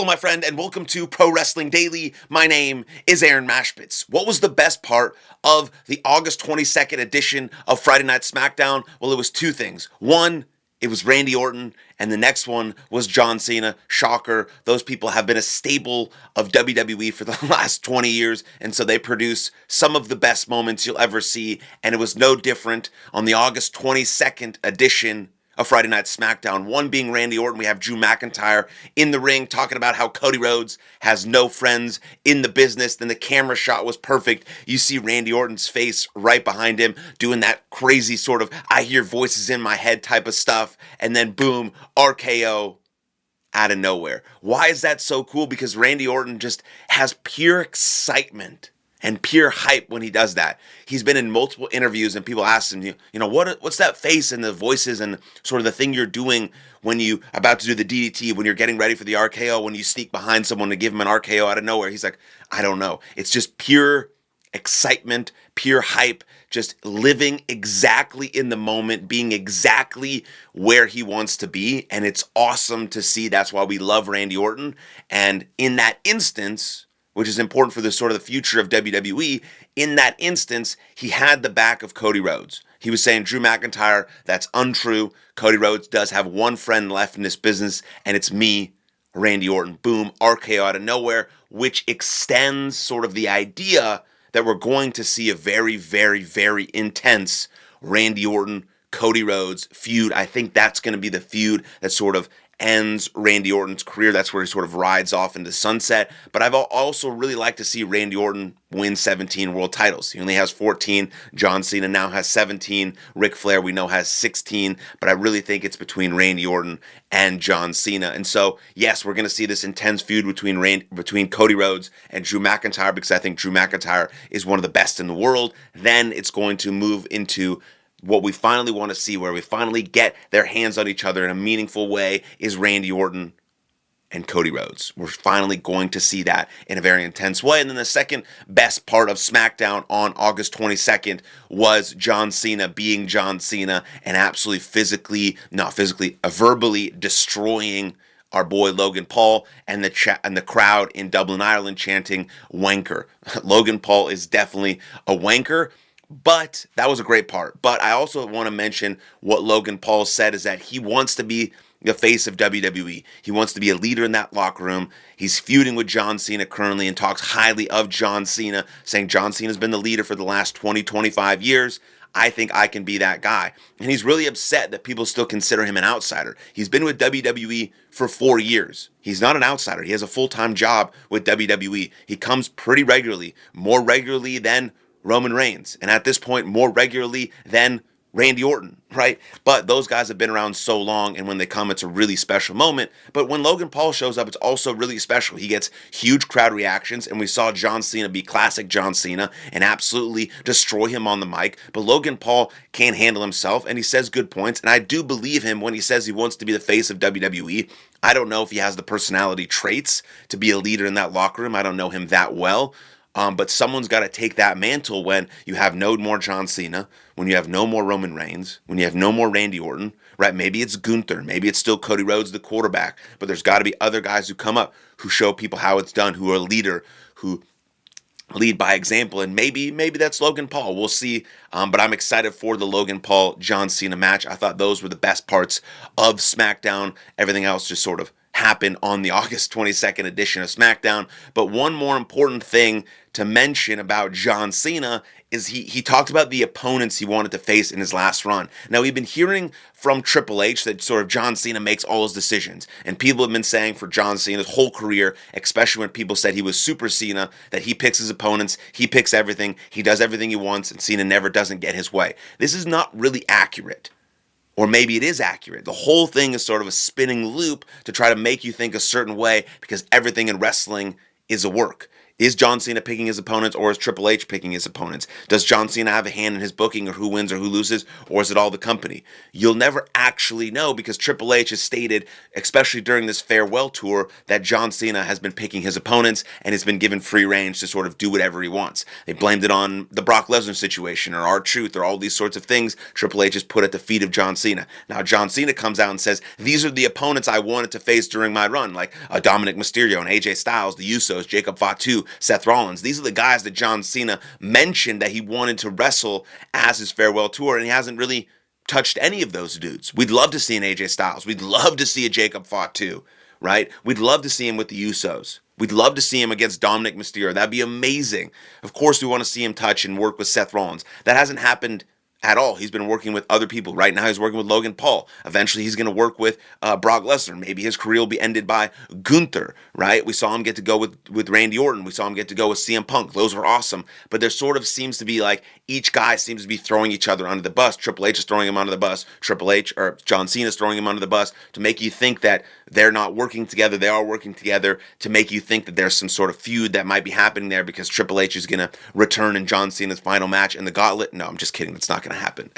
Hello, my friend, and welcome to Pro Wrestling Daily. My name is Aaron Machbitz. What was the best part of the August 22nd edition of Friday Night SmackDown? Well, it was two things. One, it was Randy Orton, and the next one was John Cena. Shocker. Those people have been a staple of WWE for the last 20 years, and so they produce some of the best moments you'll ever see, and it was no different on the August 22nd edition of Friday Night SmackDown. One being Randy Orton. We have Drew McIntyre in the ring talking about how Cody Rhodes has no friends in the business. Then the camera shot was perfect. You see Randy Orton's face right behind him doing that crazy sort of I hear voices in my head type of stuff. And then boom, RKO out of nowhere. Why is that so cool? Because Randy Orton just has pure excitement and pure hype when he does that. He's been in multiple interviews and people ask him, what's that face and the voices and sort of the thing you're doing when you about to do the DDT, when you're getting ready for the RKO, when you sneak behind someone to give him an RKO out of nowhere. He's like, I don't know. It's just pure excitement, pure hype, just living exactly in the moment, being exactly where he wants to be. And it's awesome to see. That's why we love Randy Orton. And in that instance, which is important for the sort of the future of WWE, in that instance, he had the back of Cody Rhodes. He was saying, Drew McIntyre, that's untrue. Cody Rhodes does have one friend left in this business, and it's me, Randy Orton. Boom, RKO out of nowhere, which extends sort of the idea that we're going to see a very, very, very intense Randy Orton, Cody Rhodes feud. I think that's going to be the feud that sort of ends Randy Orton's career. That's where he sort of rides off into sunset. But I've also really like to see Randy Orton win 17 world titles. He only has 14. John Cena now has 17. Ric Flair, we know, has 16. But I really think it's between Randy Orton and John Cena. And so, yes, we're going to see this intense feud between Cody Rhodes and Drew McIntyre, because I think Drew McIntyre is one of the best in the world. Then it's going to move into what we finally want to see, where we finally get their hands on each other in a meaningful way, is Randy Orton and Cody Rhodes. We're finally going to see that in a very intense way. And then the second best part of SmackDown on August 22nd was John Cena being John Cena and absolutely verbally destroying our boy Logan Paul and the crowd in Dublin, Ireland chanting wanker. Logan Paul is definitely a wanker. But that was a great part. But I also want to mention what Logan Paul said, is that he wants to be the face of WWE. He wants to be a leader in that locker room. He's feuding with John Cena currently and talks highly of John Cena, saying John Cena's been the leader for the last 20, 25 years. I think I can be that guy. And he's really upset that people still consider him an outsider. He's been with WWE for 4 years. He's not an outsider. He has a full-time job with WWE. He comes pretty regularly, more regularly than Roman Reigns, and at this point more regularly than Randy Orton, right? But those guys have been around so long, and when they come, it's a really special moment. But when Logan Paul shows up, it's also really special. He gets huge crowd reactions, and we saw John Cena be classic John Cena and absolutely destroy him on the mic. But Logan Paul can't handle himself, and he says good points, and I do believe him when he says he wants to be the face of WWE. I don't know if he has the personality traits to be a leader in that locker room. I don't know him that well. But someone's got to take that mantle when you have no more John Cena, when you have no more Roman Reigns, when you have no more Randy Orton, right? Maybe it's Gunther, maybe it's still Cody Rhodes, the quarterback, but there's got to be other guys who come up, who show people how it's done, who are a leader, who lead by example, and maybe that's Logan Paul. We'll see, but I'm excited for the Logan Paul-John Cena match. I thought those were the best parts of SmackDown. Everything else just sort of happened on the August 22nd edition of SmackDown. But one more important thing to mention about John Cena is he talked about the opponents he wanted to face in his last run. Now, we've been hearing from Triple H that sort of John Cena makes all his decisions. And people have been saying for John Cena's whole career, especially when people said he was Super Cena, that he picks his opponents, he picks everything, he does everything he wants, and Cena never doesn't get his way. This is not really accurate. Or maybe it is accurate. The whole thing is sort of a spinning loop to try to make you think a certain way, because everything in wrestling is a work. Is John Cena picking his opponents, or is Triple H picking his opponents? Does John Cena have a hand in his booking, or who wins or who loses, or is it all the company? You'll never actually know, because Triple H has stated, especially during this farewell tour, that John Cena has been picking his opponents and has been given free range to sort of do whatever he wants. They blamed it on the Brock Lesnar situation or R-Truth or all these sorts of things Triple H has put at the feet of John Cena. Now John Cena comes out and says, these are the opponents I wanted to face during my run, like Dominic Mysterio and AJ Styles, the Usos, Jacob Fatu, Seth Rollins. These are the guys that John Cena mentioned that he wanted to wrestle as his farewell tour, and he hasn't really touched any of those dudes. We'd love to see an AJ Styles. We'd love to see a Jacob Fatu, right? We'd love to see him with the Usos. We'd love to see him against Dominic Mysterio. That'd be amazing. Of course, we want to see him touch and work with Seth Rollins. That hasn't happened at all. He's been working with other people. Right now he's working with Logan Paul. Eventually he's going to work with Brock Lesnar. Maybe his career will be ended by Gunther, right? We saw him get to go with Randy Orton. We saw him get to go with CM Punk. Those were awesome. But there sort of seems to be like each guy seems to be throwing each other under the bus. Triple H is throwing him under the bus. Triple H or John Cena is throwing him under the bus to make you think that they're not working together. They are working together to make you think that there's some sort of feud that might be happening there because Triple H is going to return in John Cena's final match in the Gauntlet. No, I'm just kidding. That's not going to happen.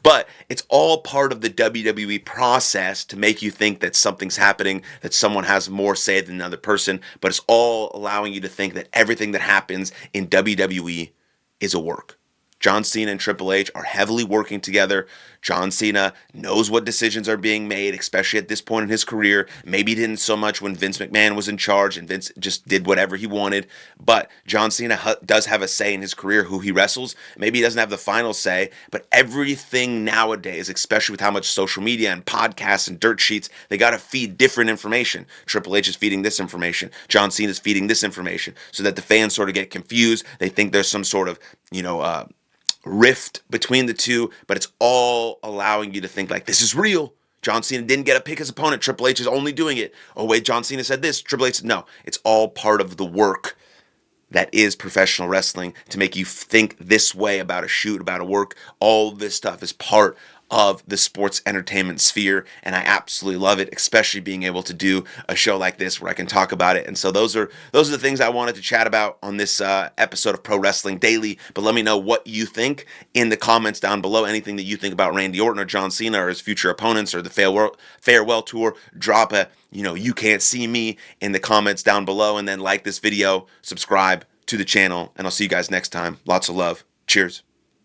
But it's all part of the WWE process to make you think that something's happening, that someone has more say than another person. But it's all allowing you to think that everything that happens in WWE is a work. John Cena and Triple H are heavily working together. John Cena knows what decisions are being made, especially at this point in his career. Maybe he didn't so much when Vince McMahon was in charge and Vince just did whatever he wanted. But John Cena does have a say in his career, who he wrestles. Maybe he doesn't have the final say, but everything nowadays, especially with how much social media and podcasts and dirt sheets, they got to feed different information. Triple H is feeding this information. John Cena is feeding this information so that the fans sort of get confused. They think there's some sort of, rift between the two, but it's all allowing you to think like, this is real. John Cena didn't get to pick his opponent. Triple H is only doing it. Oh wait, John Cena said this. Triple H said no. It's all part of the work that is professional wrestling to make you think this way about a shoot, about a work. All this stuff is part of the sports entertainment sphere, and I absolutely love it, especially being able to do a show like this where I can talk about it. And so those are the things I wanted to chat about on this episode of Pro Wrestling Daily. But let me know what you think in the comments down below. Anything that you think about Randy Orton or John Cena or his future opponents or the farewell tour, drop a you can't see me in the comments down below, and then like this video, subscribe to the channel, and I'll see you guys next time. Lots of love. Cheers.